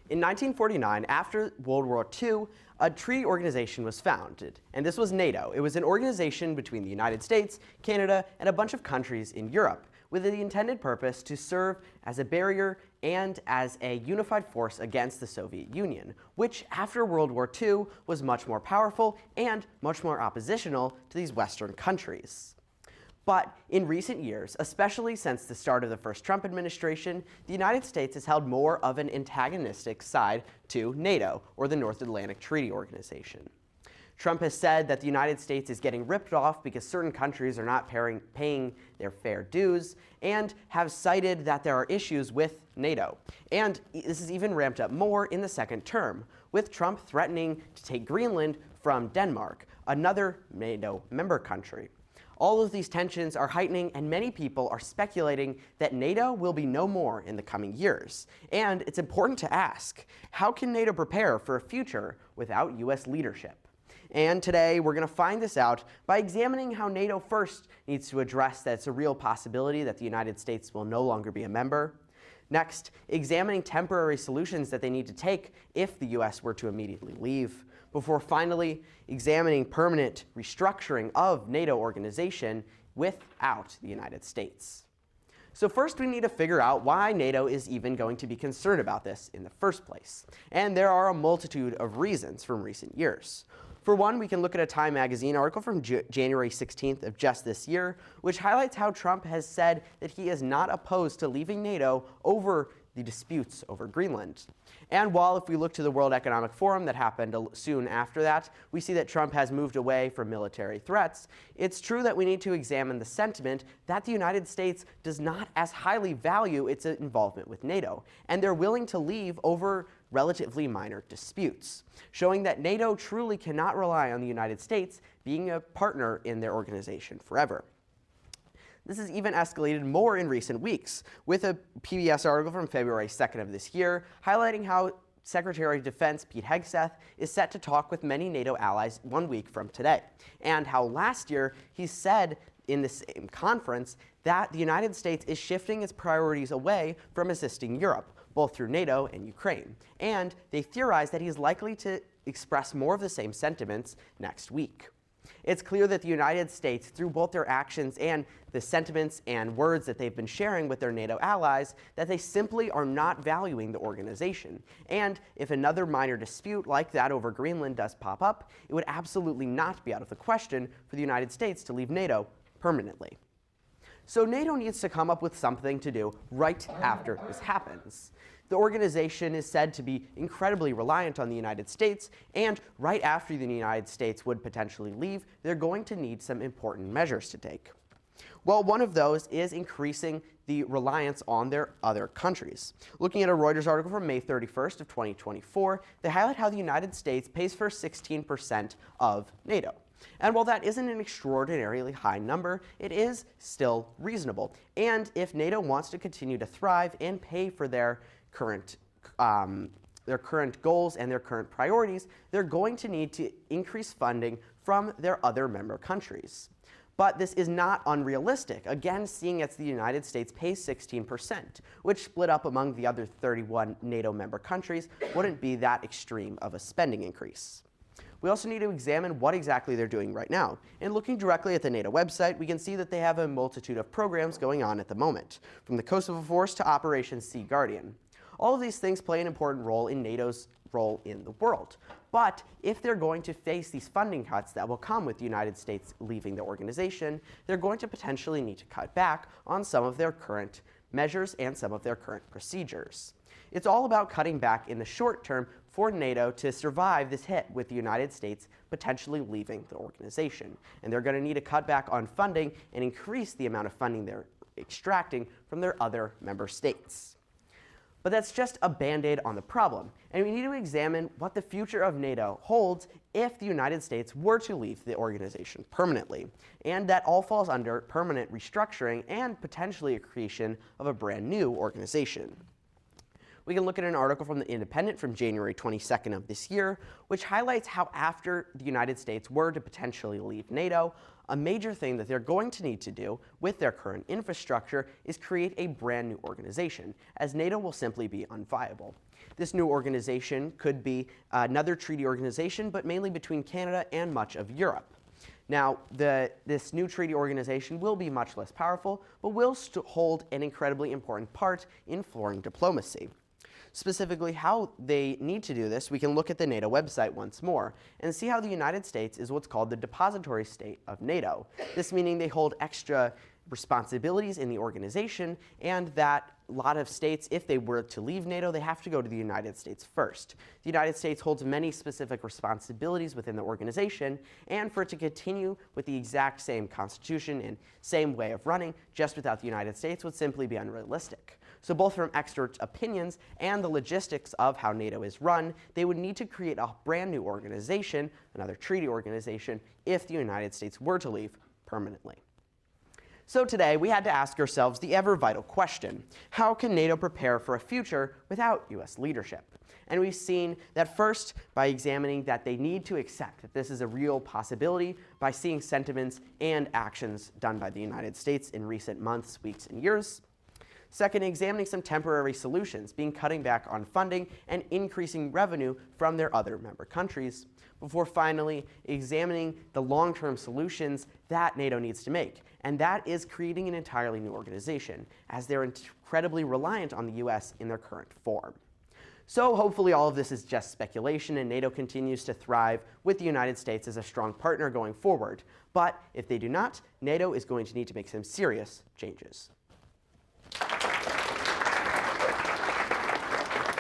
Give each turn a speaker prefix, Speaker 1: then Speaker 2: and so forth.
Speaker 1: In 1949, after World War II, a treaty organization was founded, and this was NATO. It was an organization between the United States, Canada, and a bunch of countries in Europe, with the intended purpose to serve as a barrier and as a unified force against the Soviet Union, which after World War II was much more powerful and much more oppositional to these Western countries. But in recent years, especially since the start of the first Trump administration, the United States has held more of an antagonistic side to NATO, or the North Atlantic Treaty Organization. Trump has said that the United States is getting ripped off because certain countries are not paying their fair dues, and have cited that there are issues with NATO. And this is even ramped up more in the second term, with Trump threatening to take Greenland from Denmark, another NATO member country. All of these tensions are heightening, and many people are speculating that NATO will be no more in the coming years. And it's important to ask, how can NATO prepare for a future without US leadership? And today we're going to find this out by examining how NATO first needs to address that it's a real possibility that the United States will no longer be a member. Next, examining temporary solutions that they need to take if the US were to immediately leave, before finally examining permanent restructuring of NATO organization without the United States. So first we need to figure out why NATO is even going to be concerned about this in the first place. And there are a multitude of reasons from recent years. For one, we can look at a Time magazine article from January 16th of just this year, which highlights how Trump has said that he is not opposed to leaving NATO over the disputes over Greenland. And while if we look to the World Economic Forum that happened soon after that, we see that Trump has moved away from military threats, it's true that we need to examine the sentiment that the United States does not as highly value its involvement with NATO, and they're willing to leave over relatively minor disputes, showing that NATO truly cannot rely on the United States being a partner in their organization forever. This has even escalated more in recent weeks, with a PBS article from February 2nd of this year highlighting how Secretary of Defense Pete Hegseth is set to talk with many NATO allies 1 week from today, and how last year he said in the same conference that the United States is shifting its priorities away from assisting Europe, both through NATO and Ukraine, and they theorize that he's likely to express more of the same sentiments next week. It's clear that the United States, through both their actions and the sentiments and words that they've been sharing with their NATO allies, that they simply are not valuing the organization. And if another minor dispute like that over Greenland does pop up, it would absolutely not be out of the question for the United States to leave NATO permanently. So NATO needs to come up with something to do right after this happens. The organization is said to be incredibly reliant on the United States, and right after the United States would potentially leave, they're going to need some important measures to take. Well, one of those is increasing the reliance on their other countries. Looking at a Reuters article from May 31st of 2024, they highlight how the United States pays for 16% of NATO. And while that isn't an extraordinarily high number, it is still reasonable. And if NATO wants to continue to thrive and pay for their current goals and their current priorities, they're going to need to increase funding from their other member countries. But this is not unrealistic, again, seeing as the United States pays 16%, which split up among the other 31 NATO member countries wouldn't be that extreme of a spending increase. We also need to examine what exactly they're doing right now. And looking directly at the NATO website, we can see that they have a multitude of programs going on at the moment, from the Kosovo Force to Operation Sea Guardian. All of these things play an important role in NATO's role in the world. But if they're going to face these funding cuts that will come with the United States leaving the organization, they're going to potentially need to cut back on some of their current measures and some of their current procedures. It's all about cutting back in the short term for NATO to survive this hit with the United States potentially leaving the organization. And they're going to need to cut back on funding and increase the amount of funding they're extracting from their other member states. But that's just a band-aid on the problem, and we need to examine what the future of NATO holds if the United States were to leave the organization permanently. And that all falls under permanent restructuring and potentially a creation of a brand new organization. We can look at an article from The Independent from January 22nd of this year, which highlights how after the United States were to potentially leave NATO, a major thing that they're going to need to do with their current infrastructure is create a brand new organization, as NATO will simply be unviable. This new organization could be another treaty organization, but mainly between Canada and much of Europe. Now, this new treaty organization will be much less powerful, but will hold an incredibly important part in foreign diplomacy. Specifically, how they need to do this, we can look at the NATO website once more and see how the United States is what's called the depository state of NATO. This meaning they hold extra responsibilities in the organization, and that a lot of states, if they were to leave NATO, they have to go to the United States first. The United States holds many specific responsibilities within the organization, and for it to continue with the exact same constitution and same way of running just without the United States would simply be unrealistic. So both from expert opinions and the logistics of how NATO is run, they would need to create a brand new organization, another treaty organization, if the United States were to leave permanently. So today, we had to ask ourselves the ever vital question: how can NATO prepare for a future without US leadership? And we've seen that first by examining that they need to accept that this is a real possibility by seeing sentiments and actions done by the United States in recent months, weeks, and years. Second, examining some temporary solutions, being cutting back on funding and increasing revenue from their other member countries, before finally examining the long-term solutions that NATO needs to make, and that is creating an entirely new organization, as they're incredibly reliant on the US in their current form. So hopefully all of this is just speculation and NATO continues to thrive with the United States as a strong partner going forward. But if they do not, NATO is going to need to make some serious changes.